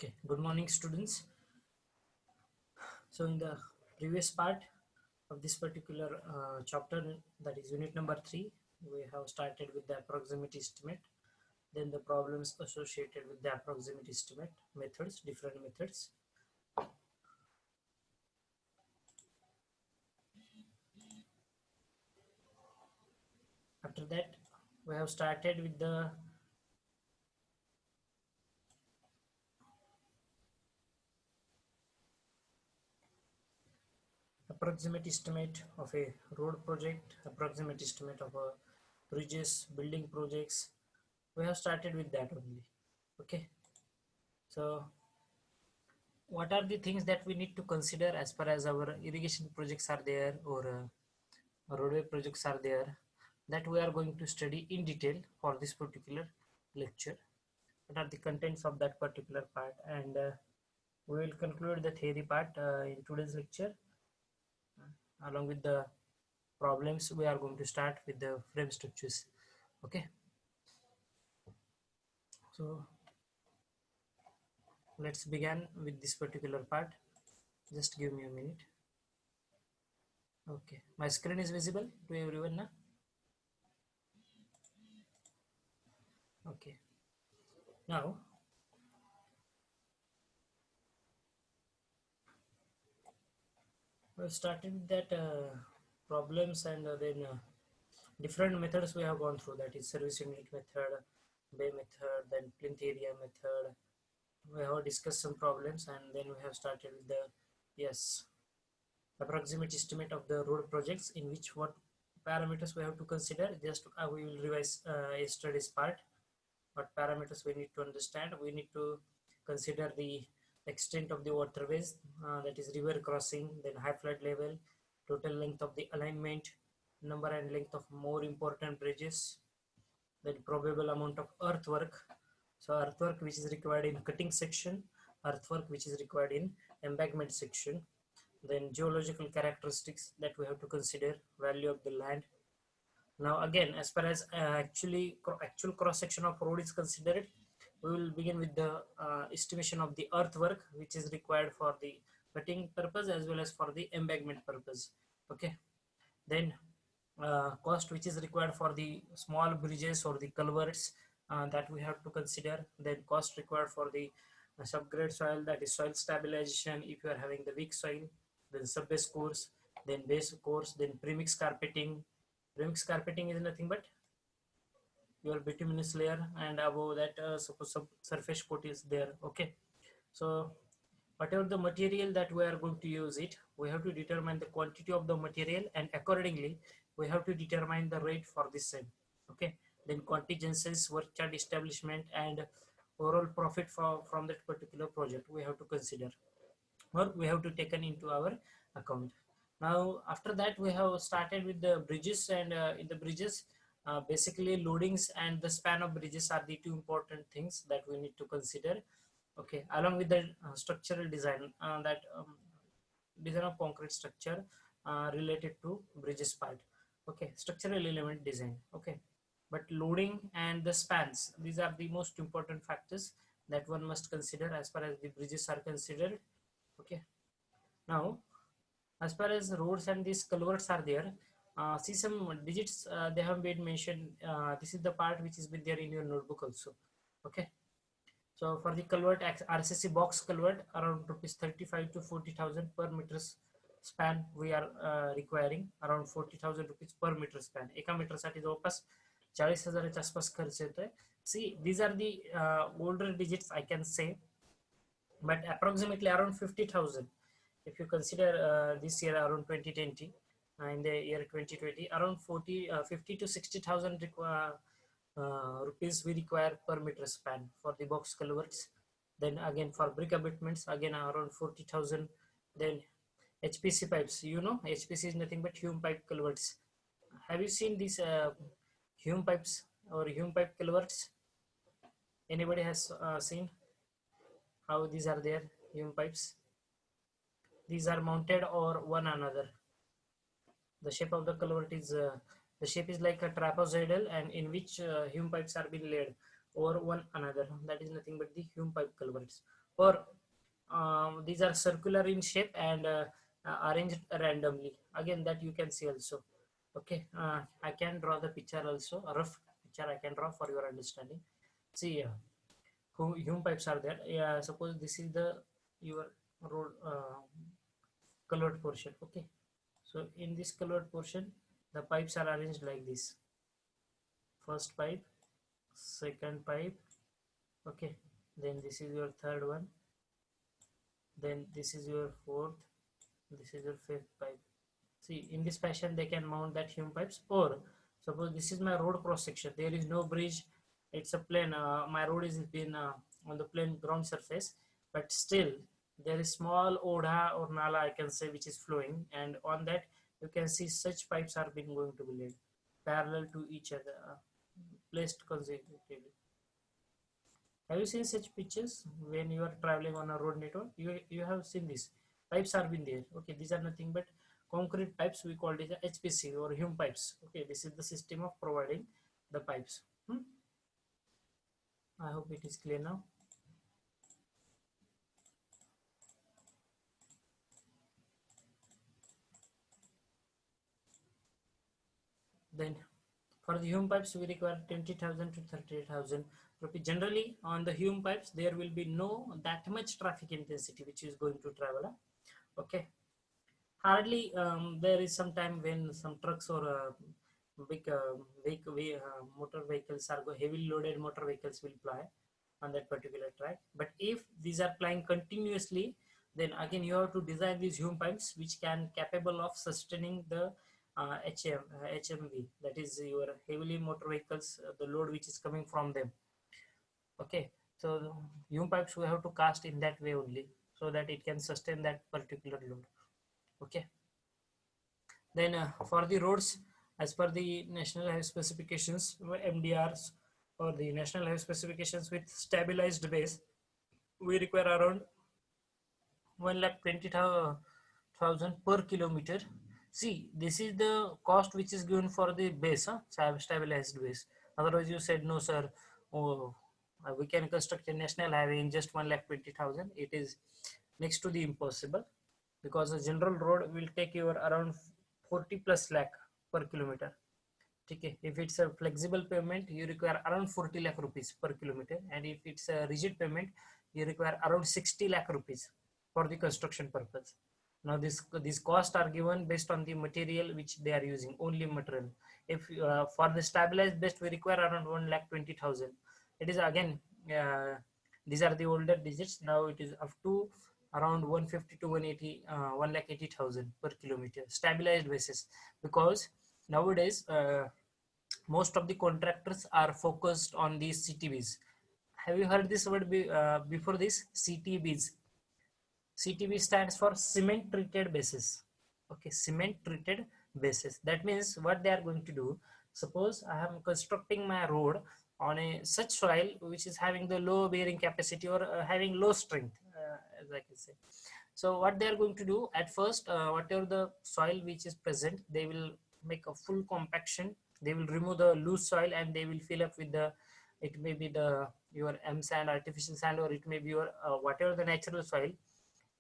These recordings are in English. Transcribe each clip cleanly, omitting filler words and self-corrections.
Okay, good morning, students. So, in the previous part of this particular chapter, that is unit number 3, we have started with the approximate estimate, then the problems associated with the approximate estimate methods, different methods. After that, we have started with the approximate estimate of a road project, approximate estimate of a bridges, building projects. We have started with that only. Okay, so what are the things that we need to consider as far as our irrigation projects are there, or roadway projects are there, that we are going to study in detail for this particular lecture? What are the contents of that particular part? And we will conclude the theory part in today's lecture. Along with the problems, we are going to start with the frame structures. Okay, so let's begin with this particular part. Just give me a minute. Okay, my screen is visible to everyone now. Okay, now we started with that problems, and then different methods we have gone through, that is service unit method, bay method, then plinth area method. We have discussed some problems, and then we have started with the yes approximate estimate of the road projects, in which what parameters we have to consider. Just we will revise yesterday's part. What parameters we need to understand? We need to consider the extent of the waterways, that is river crossing, then high flood level, total length of the alignment, number and length of more important bridges, then probable amount of earthwork. So earthwork which is required in cutting section, earthwork which is required in embankment section, then geological characteristics that we have to consider, value of the land. Now again, as far as actual cross section of road is considered, we will begin with the estimation of the earthwork which is required for the cutting purpose as well as for the embankment purpose. Okay, then cost which is required for the small bridges or the culverts, that we have to consider. Then cost required for the subgrade soil, that is soil stabilization if you are having the weak soil, then subbase course, then base course, then premix carpeting. Premix carpeting is nothing but your bituminous layer, and above that suppose surface coat is there. Okay, so whatever the material that we are going to use it, we have to determine the quantity of the material, and accordingly we have to determine the rate for the same. Okay, then contingencies, work chart establishment, and overall profit from that particular project we have to consider, or we have to taken into our account. Now after that, we have started with the bridges, and in the bridges, basically loadings and the span of bridges are the two important things that we need to consider. Okay, along with the structural design, that design of concrete structure related to bridges part. Okay, structural element design. Okay, but loading and the spans, these are the most important factors that one must consider as far as the bridges are considered. Okay, now as far as roads and these culverts are there, see some digits they have been mentioned. This is the part which is been there in your notebook also. Okay, so for the culvert, RCC box culvert, around rupees 35 to 40,000 per meters span we are requiring, around 40,000 rupees per meter span. एका metre साठी जवळपास 40,000 आसपास खर्च येतोय. See, these are the older digits I can say, but approximately around 50,000. If you consider this year around 2020, in the year 2020, around 50 to 60,000 rupees we require per meter span for the box culverts. Then again for brick abutments, again around 40,000. Then HPC pipes, you know, HPC is nothing but Hume pipe culverts. Have you seen these Hume pipes or Hume pipe culverts? Anybody has seen how these are there, Hume pipes? These are mounted or one another. The shape of the culvert is the shape is like a trapezoidal, and in which Hume pipes are being laid over one another. That is nothing but the Hume pipe culverts. or these are circular in shape and arranged randomly. Again, that you can see also. Okay, I can draw the picture also, a rough picture I can draw for your understanding. See, hume pipes are there. Yeah, suppose this is the your road colored portion. Okay, so in this colored portion, the pipes are arranged like this. First pipe, second pipe. Okay, then this is your third one, then this is your fourth, this is your fifth pipe. See, in this fashion they can mount that hume pipes. Or suppose this is my road cross section, there is no bridge, it's a plain, my road is been on the plain ground surface, but still there is small oda or nala, I can say, which is flowing, and on that you can see such pipes are being going to be laid parallel to each other, placed consecutively. Have you seen such pictures when you are traveling on a road network? You have seen this. Pipes are been there. Okay, these are nothing but concrete pipes. We call it HPC or hume pipes. Okay, this is the system of providing the pipes. I hope it is clear now. Then for the hume pipes, we require 20,000 to 30,000 rupees. Generally, on the hume pipes, there will be no that much traffic intensity which is going to travel. Okay, hardly there is some time when some trucks or big motor vehicles are heavily loaded motor vehicles will ply on that particular track. But if these are plying continuously, then again you have to design these hume pipes which can capable of sustaining the HMV, that is your heavily motor vehicles, the load which is coming from them. Okay, so hume pipes we have to cast in that way only, so that it can sustain that particular load. Okay, then for the roads, as per the national highway specifications, MDRs, or the national highway specifications with stabilized base, we require around 1,20,000 per kilometer. See, this is the cost which is given for the base, stabilized base. Otherwise, you said no, sir. Oh, we can construct a national highway in just 1,20,000. It is next to the impossible, because a general road will take you around 40 plus lakh per kilometer. Okay, if it's a flexible payment, you require around 40 lakh rupees per kilometer, and if it's a rigid payment, you require around 60 lakh rupees for the construction purpose. Now, these costs are given based on the material which they are using, only material. If for the stabilized best, we require around 1,20,000. It is again, these are the older digits. Now it is up to around 150 to 180, 1,80,000 per kilometer stabilized basis, because nowadays most of the contractors are focused on these CTBs. Have you heard this word before this? CTBs. CTB stands for cement treated bases. Okay, cement treated bases. That means what they are going to do. Suppose I am constructing my road on a such soil which is having the low bearing capacity, or having low strength, as I can say. So what they are going to do at first, whatever the soil which is present, they will make a full compaction. They will remove the loose soil and they will fill up with the, it may be the your M sand, artificial sand, or it may be your whatever the natural soil.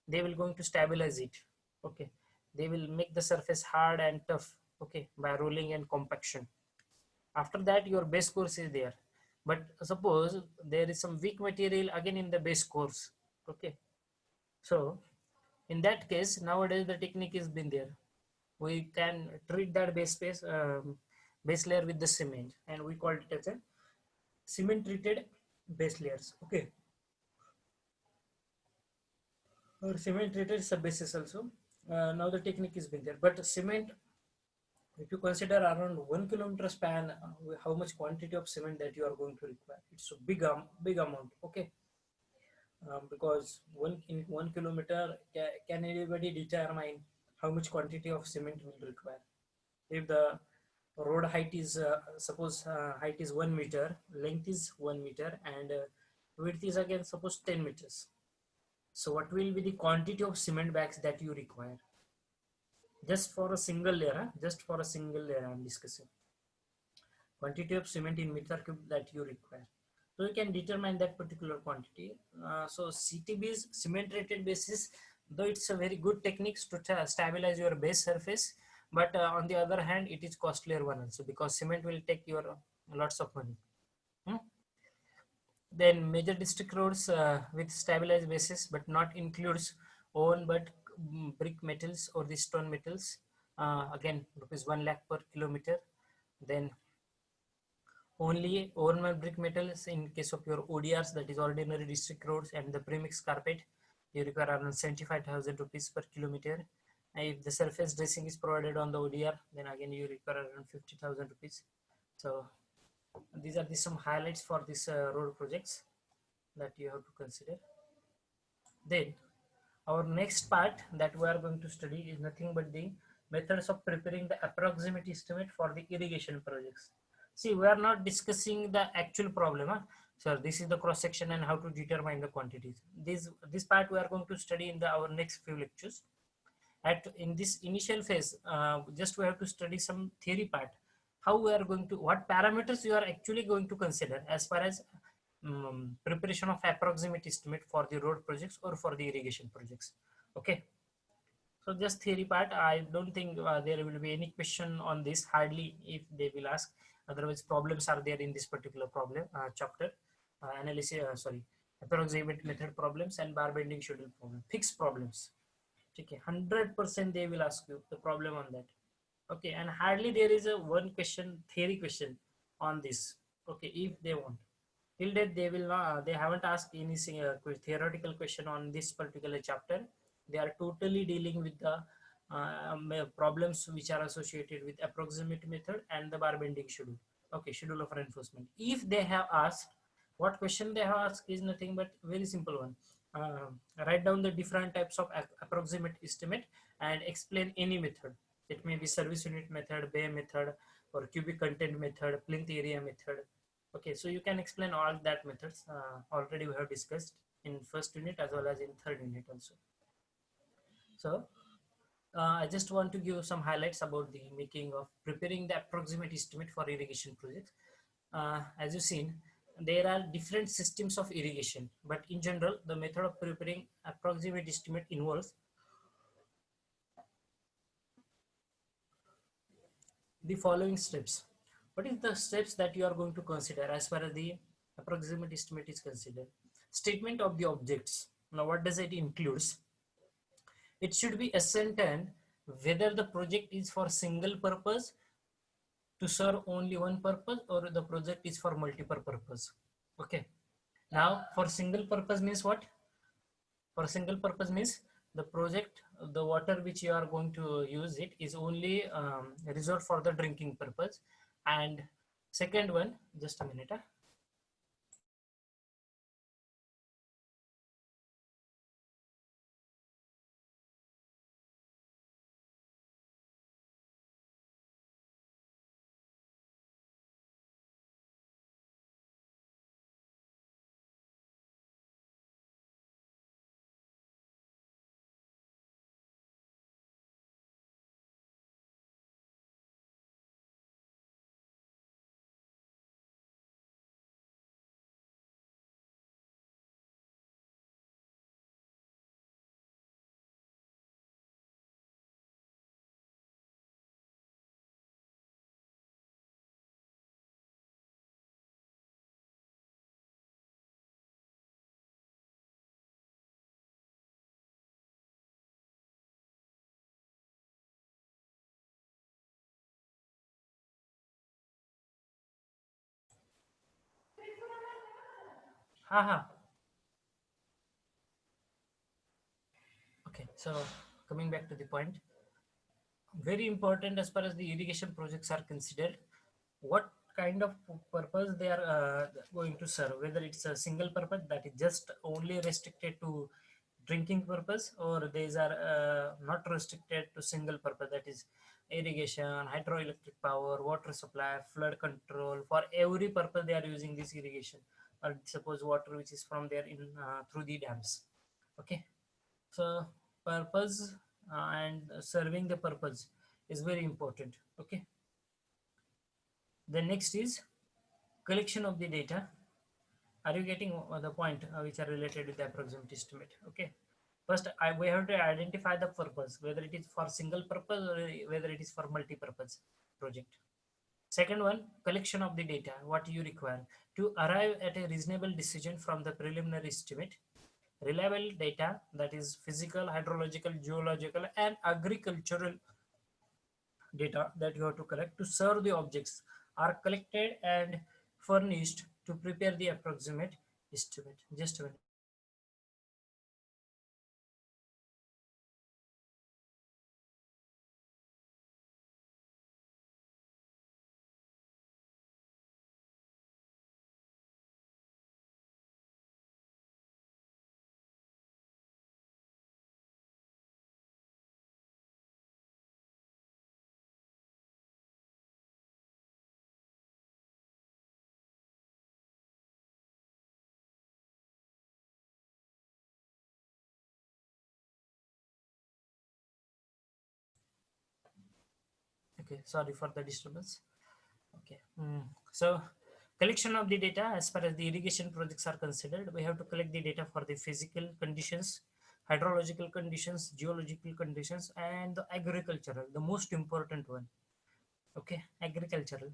They will going to stabilize it. Okay, they will make the surface hard and tough. Okay, by rolling and compaction. After that, your base course is there. But suppose there is some weak material again in the base course. Okay, so in that case, nowadays the technique has been there. We can treat that base layer with the cement, and we call it as a cement treated base layers. Okay, or cement treated sub bases also. Now the technique has been there, but cement, if you consider around 1 kilometer span, how much quantity of cement that you are going to require, it's a big amount. Okay, because in 1 kilometer, can anybody determine how much quantity of cement will require? If the road height is suppose height is 1 meter, length is 1 meter, and width is again suppose 10 meters. So what will be the quantity of cement bags that you require? Just for a single layer, just for a single layer I'm discussing. Quantity of cement in meter cube that you require. So you can determine that particular quantity. So CTB is cement rated basis, though it's a very good technique to stabilize your base surface, but on the other hand, it is costlier one also, because cement will take your lots of money. Hmm? Then major district roads with stabilized basis, but not includes own but brick metals or the stone metals. Again, rupees 1 lakh per kilometer. Then only ornamental brick metals in case of your ODRs, that is ordinary district roads, and the premix carpet, you require around 75,000 rupees per kilometer. And if the surface dressing is provided on the ODR, then again you require around 50,000 rupees. So these are some highlights for this road projects that you have to consider. Then our next part that we are going to study is nothing but the methods of preparing the approximate estimate for the irrigation projects. See, we are not discussing the actual problem. Huh? So this is the cross section and how to determine the quantities. This part we are going to study in our next few lectures. In this initial phase, just we have to study some theory part. How we are going to, what parameters you are actually going to consider as far as preparation of approximate estimate for the road projects or for the irrigation projects. Okay. So just theory part, I don't think there will be any question on this, hardly if they will ask. Otherwise, problems are there in this particular problem chapter. Analysis, sorry, approximate method problems and bar bending schedule problem, fixed problems. Okay, 100% they will ask you the problem on that. Okay, and hardly there is a one question, theory question on this. Okay, if they want. Till that they will not, they haven't asked any theoretical question on this particular chapter. They are totally dealing with the problems which are associated with approximate method and the bar bending schedule. Okay, schedule of reinforcement. If they have asked, what question they have asked is nothing but very simple one. Write down the different types of approximate estimate and explain any method. It may be service unit method, bay method, or cubic content method, plinth area method. Okay, so you can explain all that methods. Already we have discussed in first unit as well as in third unit also. So I just want to give some highlights about the making of preparing the approximate estimate for irrigation projects. As you've seen, there are different systems of irrigation, but in general, the method of preparing approximate estimate involves the following steps. What is the steps that you are going to consider as far as the approximate estimate is considered? Statement of the objects. Now, what does it includes? It should be ascertained whether the project is for single purpose to serve only one purpose or the project is for multiple purpose. Okay. Now, for single purpose means what? For single purpose means the project, the water which you are going to use it is only reserved for the drinking purpose. And second one, just a minute. Haha. Okay, so coming back to the point, very important as far as the irrigation projects are considered, what kind of purpose they are going to serve, whether it's a single purpose that is just only restricted to drinking purpose, or these are not restricted to single purpose, that is irrigation, hydroelectric power, water supply, flood control. For every purpose they are using this irrigation, or suppose water which is from there in through the dams. Okay, so purpose and serving the purpose is very important. Okay, the next is collection of the data. Are you getting the point which are related with the approximate estimate? Okay. First, we have to identify the purpose, whether it is for single purpose or whether it is for multi-purpose project. Second one, collection of the data, what you require to arrive at a reasonable decision from the preliminary estimate. Reliable data, that is physical, hydrological, geological, and agricultural data that you have to collect to serve the objects are collected and furnished to prepare the approximate estimate. Just a minute. Okay, sorry for the disturbance. Okay. So collection of the data as far as the irrigation projects are considered, we have to collect the data for the physical conditions, hydrological conditions, geological conditions, and the agricultural, the most important one. Okay, agricultural.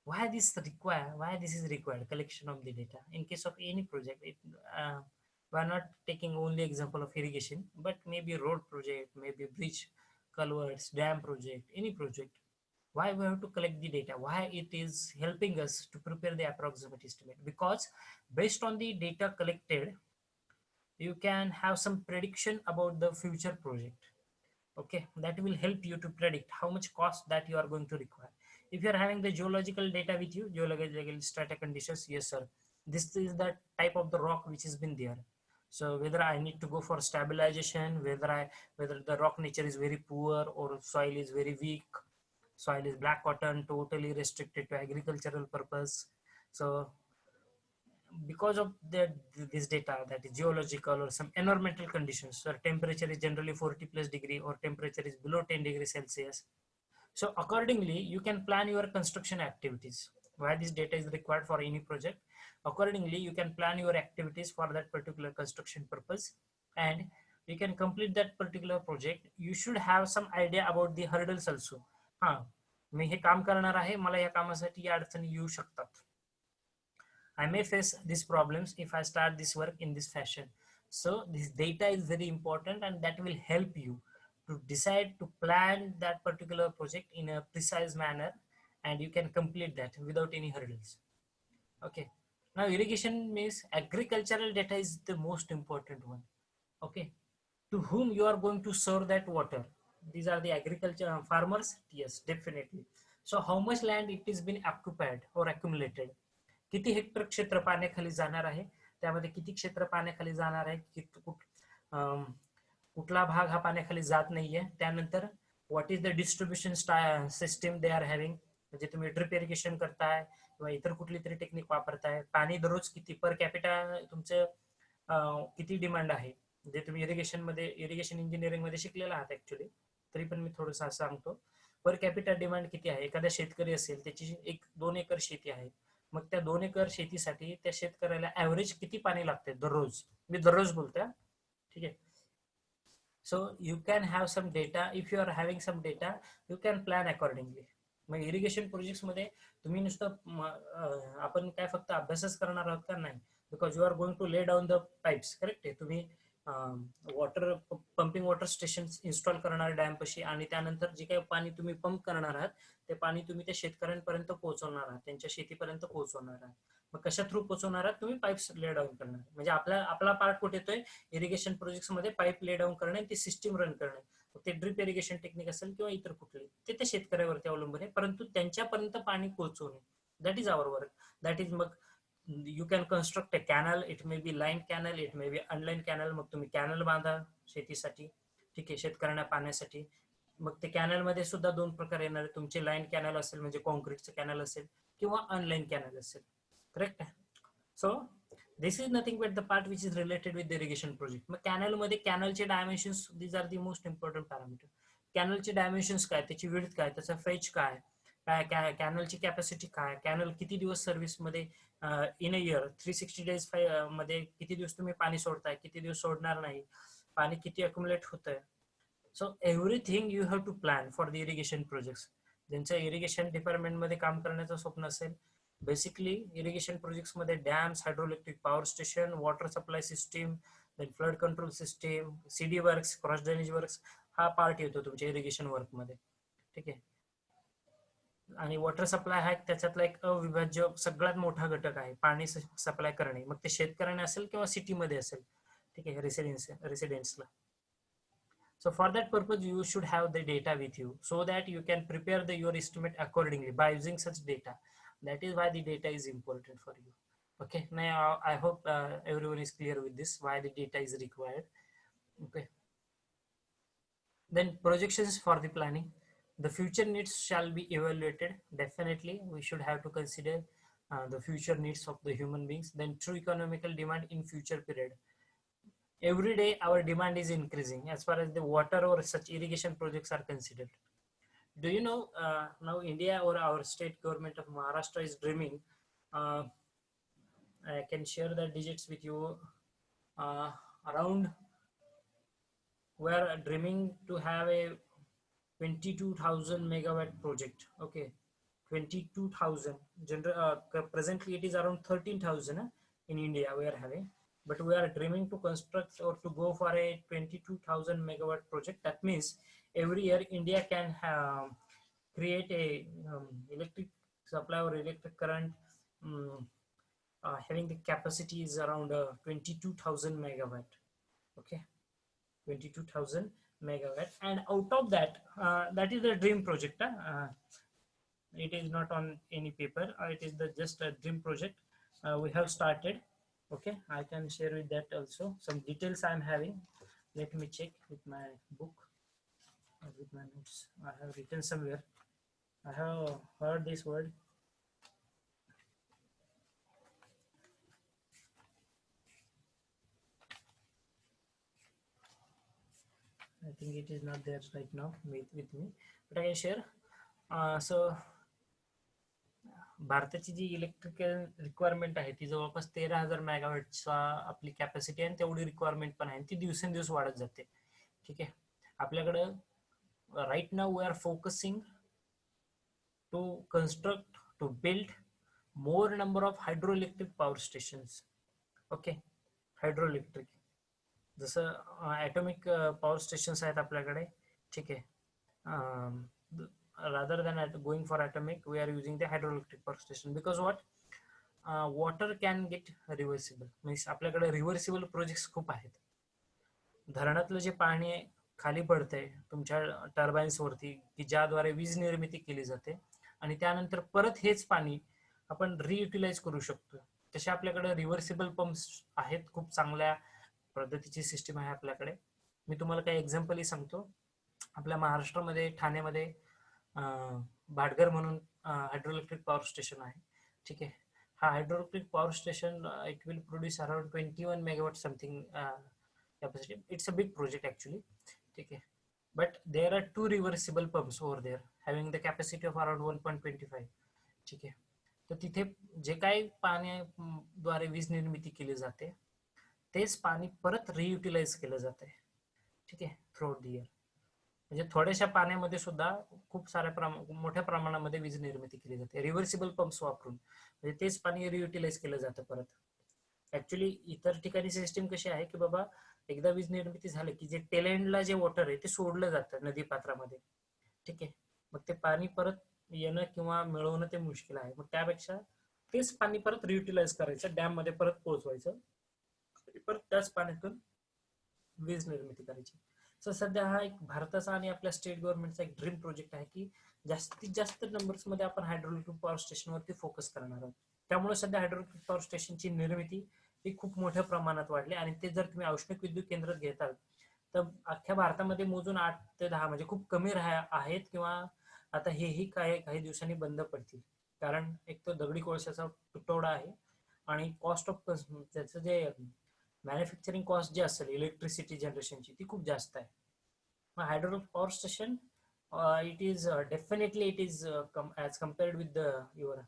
Why this is required? Collection of the data. In case of any project, we're not taking only example of irrigation, but maybe road project, maybe bridge, culverts, dam project, any project. Why we have to collect the data? Why it is helping us to prepare the approximate estimate? Because based on the data collected, you can have some prediction about the future project. Okay, that will help you to predict how much cost that you are going to require. If you are having the geological data with you, geological strata conditions, yes sir, this is the type of the rock which has been there. So whether I need to go for stabilization, whether the rock nature is very poor or soil is very weak, soil is black cotton, totally restricted to agricultural purpose. So because of this data, that is geological or some environmental conditions, so temperature is generally 40 plus degree or temperature is below 10 degrees Celsius, so accordingly you can plan your construction activities. Why this data is required for any project, accordingly you can plan your activities for that particular construction purpose, and you can complete that particular project. You should have some idea about the hurdles also. हा, मी हे काम करणार आहे, मला या कामासाठी या अडचणी येऊ शकतात. I may face these problems if I start this work in this fashion. So this data is very important, and that will help you to decide to plan that particular project in a precise manner, and you can complete that without any hurdles. Okay. Now irrigation means agricultural data is the most important one. Okay. To whom you are going to serve that water? These are the agriculture farmers. Yes, definitely. So how much land it is been occupied or accumulated? किती Hector क्षेत्र पाण्याखाली जाणार आहे, त्यामध्ये किती क्षेत्र पाण्याखाली जाणार आहे, कुठला भाग हा पाण्याखाली जात नाहीये. त्यानंतर what is the distribution system they are having, म्हणजे तुम्ही ड्रिप इरिगेशन करताय किंवा इतर कुठली तरी टेक्निक वापरताय, पाणी दररोज किती पर कॅपिटा तुमचं किती डिमांड आहे. जे तुम्ही इरिगेशन इंजिनिअरिंग मध्ये शिकलेला आहात ऍक्च्युली, तरी पण मी थोडंसं असं सांगतो. पर कॅपिटा डिमांड किती आहे. एखादा शेतकरी असेल, त्याची 1-2 एकर शेती आहे, मग त्या 2 एकर शेतीसाठी त्या शेतकऱ्याला ऍव्हरेज किती पाणी लागते दररोज, मी दररोज बोलतोय, ठीक आहे. So you can have some data. If you are having some data, you can plan accordingly. मग इरिगेशन प्रोजेक्ट मध्ये तुम्ही नुसतं आपण काय फक्त अभ्यासच करणार आहोत का, नाही. Because you are going to lay down the pipes, correct आहे. तुम्ही water pumping water station install करणार डॅम पशी, आणि त्यानंतर जे काही पाणी तुम्ही पंप करणार आहात ते पाणी तुम्ही त्या शेतकऱ्यांपर्यंत पोहोचवणार आहात, त्यांच्या शेतीपर्यंत पोहोचवणार आहात. मग कशा थ्रू पोहोचवणार आहात, तुम्ही पाईप्स ले डाऊन करणार. म्हणजे आपला पार्ट कुठे येतोय इरिगेशन प्रोजेक्ट मध्ये, पाईप ले डाऊन करणे, ती सिस्टीम रन करणे. ते ड्रिप इरिगेशन टेक्निक असेल किंवा इतर कुठले, ते त्या शेतकऱ्यावरती अवलंबून आहे, परंतु त्यांच्यापर्यंत पाणी पोहोचवणे, that is our work. That is, मग you can construct a canal, it may be lined canal, it may be unlined canal. मग तुम्ही कॅनल बांधा शेतीसाठी, ठीक आहे, शेतकऱ्यांना पाण्यासाठी. मग ते कॅनल मध्ये सुद्धा 2 प्रकार येणार आहे. तुमचे लाईन कॅनल असेल म्हणजे कॉन्क्रीटचं कॅनल असेल, किंवा अनलाईन कॅनल असेल, correct. So this is nothing but the part which is related with the irrigation project. मग कॅनल मध्ये कॅनलचे dimensions, these are the most important parameter. कॅनलचे डायमेन्शन्स काय, त्याची विड्थ काय, त्याचा फेच काय, काय कॅनलची कॅपॅसिटी काय, कॅनल किती दिवस सर्व्हिसमध्ये, इन अ इयर 360 डेज मध्ये किती दिवस तुम्ही पाणी सोडताय, किती दिवस सोडणार नाही, पाणी किती अक्युमुलेट होतंय. So everything you have to plan for the irrigation projects. ज्यांचं इरिगेशन डिपार्टमेंटमध्ये काम करण्याचं स्वप्न असेल, बेसिकली इरिगेशन प्रोजेक्ट्समध्ये dams, hydroelectric power station, water supply system, then flood control system, CD works, cross drainage works हा पार्ट येतो तुमच्या इरिगेशन वर्कमध्ये. ठीक आहे. आणि वॉटर सप्लाय हा त्याच्यातला एक अविभाज्य सगळ्यात मोठा घटक आहे, पाणी सप्लाय करणे, मग ते शेतकऱ्याने असेल किंवा सिटीमध्ये असेल. ठीक आहे, रेसिडेन्सला. So for that purpose, you should have the data with you so that you can prepare your estimate accordingly by using such data. That is why the data is important for you. Okay, now I hope everyone is clear with this, why the data is required. Okay. Then projections for the planning. The future needs shall be evaluated. Definitely, we should have to consider the future needs of the human beings. Then true economical demand in future period. Every day our demand is increasing as far as the water or such irrigation projects are considered. Do you know now India or our state government of Maharashtra is dreaming, uh, I can share the digits with you, around we are dreaming to have a 22,000 megawatt project. Okay, 22,000. Presently it is around 13,000 in India we are having, but we are dreaming to construct or to go for a 22,000 megawatt project. That means every year India can create a electric supply or electric current, um, having the capacity is around 22,000 megawatt. Okay, 22,000 megawatt, and out of that, that is the dream project. It is not on any paper. It is the just a dream project we have started. Okay, I can share with that also some details I am having. Let me check with my book or with my notes. I have written somewhere. I have heard this word. I think it is not there right now with me, but I can share. So भारताची जी electrical requirement आहे ती जवळपास 13,000 मेगावॅटचा आपली capacity आहे, आणि तेवढी requirement पण आहे, ती दिवसेंदिवस वाढत जाते. ठीक आहे. आपल्याकडं right now we are focusing to construct, to build more number of hydroelectric power stations. Okay, hydroelectric जसं ॲटॉमिक पॉवर स्टेशन्स आहेत आपल्याकडे. ठीक आहे. rather than going for atomic, we are using the hydroelectric power station, because what, water can get reversible, means आपल्याकडे reversible projects खूप आहेत. धरणातलं जे पाणी खाली पडतंय तुमच्या टर्बाइन्स वरती, की ज्याद्वारे वीज निर्मिती केली जाते, आणि त्यानंतर परत हेच पाणी आपण रियुटिलाइज करू शकतो. तसे आपल्याकडे रिव्हर्सिबल पंप्स आहेत, खूप चांगल्या पद्धतीची सिस्टीम आहे आपल्याकडे. मी तुम्हाला काही एक्झाम्पलही सांगतो. आपल्या महाराष्ट्रामध्ये ठाण्यामध्ये भाटघर म्हणून हायड्रोइलेक्ट्रिक पॉवर स्टेशन आहे. ठीक आहे. हा hydroelectric power station it will produce around 21 megawatt something capacity. It's a big project actually. Okay, but there are 2 reversible pumps over there having the capacity of around 1.25. ठीक आहे. तर तिथे जे काही पाण्याद्वारे वीज निर्मिती केली जाते तेच पाणी परत रियुटिलाइज केलं जाते. ठीक आहे, थ्रू आउट द इयर. म्हणजे थोड्याशा पाण्यामध्ये सुद्धा खूप साऱ्या मोठ्या प्रमाणामध्ये वीज निर्मिती केली जाते रिव्हर्सिबल पंप्स वापरून. म्हणजे तेच पाणी रियुटिलाइज केलं जातं परत. ऍक्च्युली इतर ठिकाणी सिस्टीम कशी आहे की बाबा एकदा वीज निर्मिती झाली की जे टेलेंडला जे वॉटर आहे ते सोडलं जातं नदी पात्रामध्ये. ठीक आहे. मग ते पाणी परत येणं किंवा मिळवणं ते मुश्किल आहे. मग त्यापेक्षा तेच पाणी परत रियुटिलाइज करायचं, डॅम मध्ये परत पोहोचवायचं, परत त्याच पाण्यातून वीज निर्मिती करायची. सो सध्या हा एक भारताचा आणि आपल्या स्टेट गव्हर्नमेंटचा एक ड्रीम प्रोजेक्ट आहे की जास्तीत जास्त नंबर्स मध्ये आपण हायड्रोइलेक्ट्रिक पॉवर स्टेशनवरती फोकस करणार आहोत. त्यामुळे सध्या हायड्रोइलेक्ट्रिक पॉवर स्टेशनची निर्मिती ही खूप मोठ्या प्रमाणात वाढली, आणि ते जर तुम्ही औष्णिक विद्युत केंद्रात घेताल तर अख्ख्या भारतामध्ये मोजून 8 ते 10 म्हणजे खूप कमी आहेत, किंवा आता हेही काही दिवसांनी बंद पडतील. कारण एक तर दगडी कोळशाचा तुटवडा आहे, आणि कॉस्ट ऑफ त्याचं जे मॅन्युफॅक्चरिंग कॉस्ट जी असेल इलेक्ट्रिसिटी जनरेशनची ती खूप जास्त आहे. मग hydroelectric power station It is definitely it is as compared with the your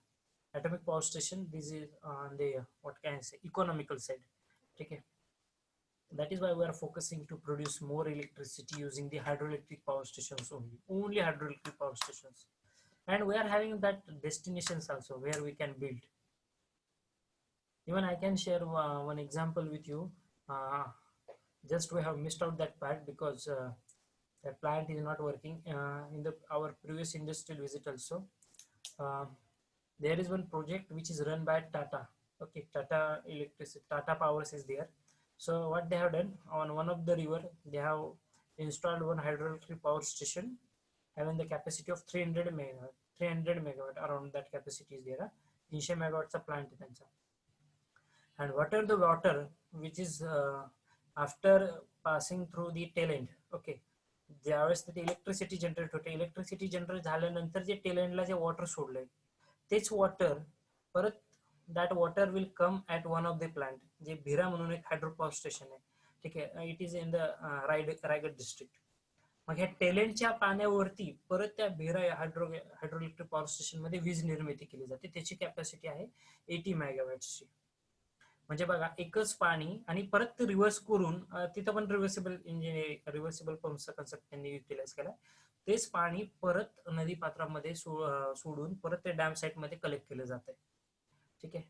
atomic power station. This is on the what can I say, economical side. Okay, that is why we are focusing to produce more electricity using the hydroelectric power stations only hydroelectric power stations, and we are having that destinations also where we can build. Even I can share one example with you. Uh, just we have missed out that part because that plant is not working in the our previous industrial visit also. Uh, there is one project which is run by Tata. Okay, Tata Electricity, Tata Powers is there. So what they have done on one of the river, they have installed one hydroelectric power station having the capacity of 300 megawatt, 300 megawatt around that capacity is there. 300 megawattचा plant आहे त्यांचा. And what are the water which is after passing through the tail end. Okay, ज्यावेळेस ते electricity generate होते, electricity generate झाल्यानंतर जे tell एंडला जे water सोडलंय तेच water परत that water will come at one of the plant, जे भिरा म्हणून एक हायड्रो पॉवर स्टेशन आहे. ठीक आहे, it is in the Raigad district. मग ह्या टेलेंटच्या पाण्यावरती परत त्या भिरा हायड्रोइलेक्ट्रिक पॉवर स्टेशन मध्ये वीज निर्मिती केली जाते. त्याची कॅपॅसिटी आहे 80 मेगावॅट्सची. म्हणजे बघा, एकच पाणी आणि परत ते रिव्हर्स करून तिथं पण रिव्हर्सिबल इंजिन, रिव्हर्सिबल पंपचा कन्सेप्ट त्यांनी युटिलाइज केला. तेच पाणी परत नदी पात्रामध्ये सोडून परत ते डॅम साईट मध्ये कलेक्ट केलं जात आहे. ठीक आहे,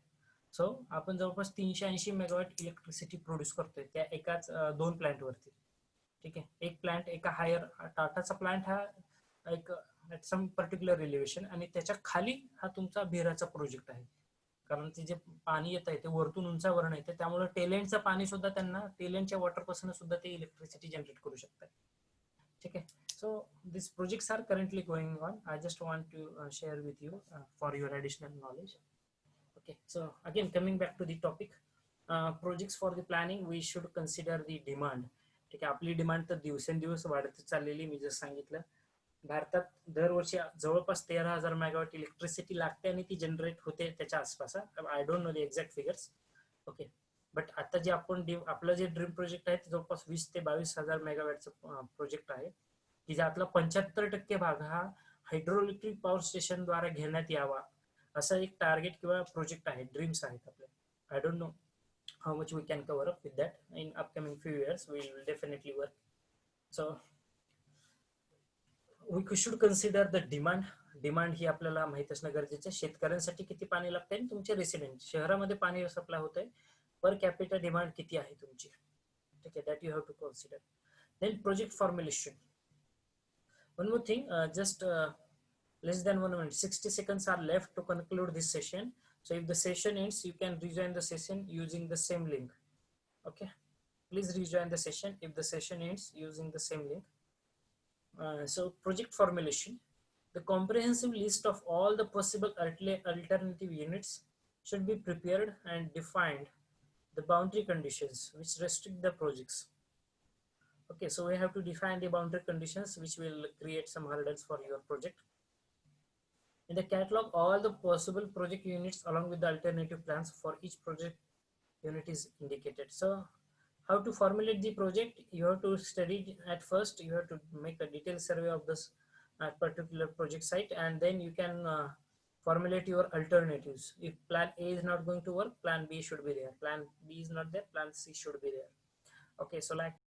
सो आपण जवळपास 380 मेगावॅट इलेक्ट्रिसिटी प्रोड्यूस करतोय त्या एकाच 2 प्लांट वरती. ठीक आहे, एक प्लांट एका हायर टाटाचा प्लांट हा एक सम पर्टिक्युलर एलिव्हेशन आणि त्याच्या खाली हा तुमचा भिराचा प्रोजेक्ट आहे. कारण ते जे पाणी येत आहे ते वरतून उंचावरून येते, त्यामुळे टेलेंटचं पाणी सुद्धा त्यांना टेलेंटच्या वॉटर पासून सुद्धा ते इलेक्ट्रिसिटी जनरेट करू शकतात. ठीक आहे, so this projects are currently going on. I just want to share with you for your additional knowledge. Okay, so again coming back to the topic, projects for the planning we should consider the demand. ठीक आहे, आपली demand तर दिवसेंदिवस वाढत चाललेली. मी जसं सांगितलं, भारतात दरवर्षी जवळपास 13,000 मेगावॅट इलेक्ट्रिसिटी लागते आणि ती जनरेट होते त्याच्या आसपास. I don't know the exact figures. Okay, but आता जे आपण आपलं जे ड्रीम प्रोजेक्ट आहे ते जवळपास 20 ते 22,000 मेगावॅटचं प्रोजेक्ट आहे, की ज्यातला 75% भाग हा हायड्रोइलेक्ट्रिक पॉवर स्टेशन द्वारे घेण्यात यावा असं एक टार्गेट किंवा प्रोजेक्ट आहे, ड्रीम्स आहेत आपले. I don't know how much we can cover up with that. In upcoming few years we will definitely work. So we should consider the demand. Demand ही आपल्याला माहित असणं गरजेचं आहे. शेतकऱ्यांसाठी किती पाणी लागतंय आणि तुमचे रेसिडेंट शहरामध्ये पाणी सप्लाय होतंय, पर कॅपिटल डिमांड किती आहे तुमची. ठीक आहे, that you have to consider. Then project formulation. One more thing, just less than 1 minute, 60 seconds are left to conclude this session. So if the session ends, you can rejoin the session using the same link. Okay, please rejoin the session if the session ends using the same link. So project formulation. The comprehensive list of all the possible alternative units should be prepared and defined the boundary conditions which restrict the projects. Okay, so we have to define the boundary conditions which will create some hurdles for your project. In the catalog, all the possible project units along with the alternative plans for each project unit is indicated. So how to formulate the project? You have to study at first, you have to make a detailed survey of this particular project site, and then you can formulate your alternatives. If plan A is not going to work, plan B should be there. Plan B is not there, plan C should be there. Okay, so like